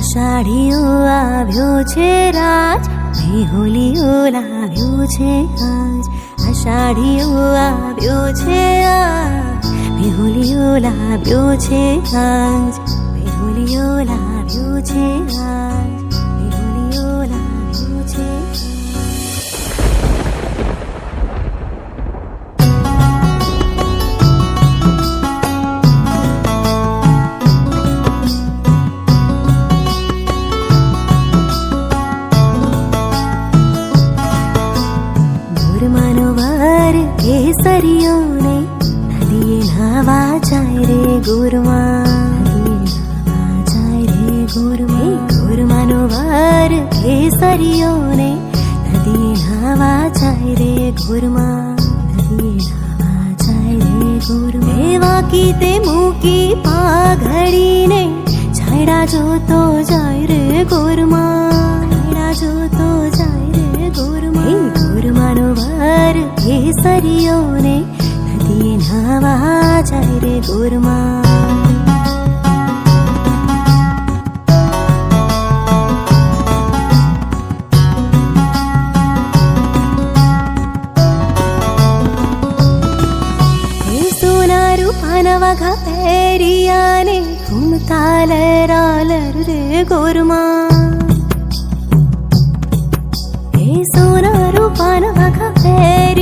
અષાઢીઓ આવ્યો છે રાજ, મેહુલીઓ લાવ્યો છે આજ. અષાઢીઓ આવ્યો છે આજ, મેહુલીઓ લાવ્યો છે આજ. મેહુલીઓ લાવ્યો છે આજ, મેહુલીઓ લાવ્યો છે. કેસરીઓને નદીએ નાવા જાય રે ગોરમાં, નદીએ નાવા જાય રે ગોરમાં. ગોરમાનો વાર કેસરીઓને નદીએ નાવા જાય રે ગોરમાં, નદીએ નાવા જાય રે ગોરમાં. એ વાકી તે મૂકી પાઘડીને છાયડા જોતો જાય રે ગોરમાં, છાયડા જોતો જાય રે ગોરમાં. ગોરમાનો વાર કેસરીઓને નદીએ નાવા જાય રે ગોરમાં. એ સોના રૂપાના વાઘા પહેરિયાને ઘૂમતા લરાલર રે ગોરમાં. એ સોના રૂપાના વાઘા પહેરિયા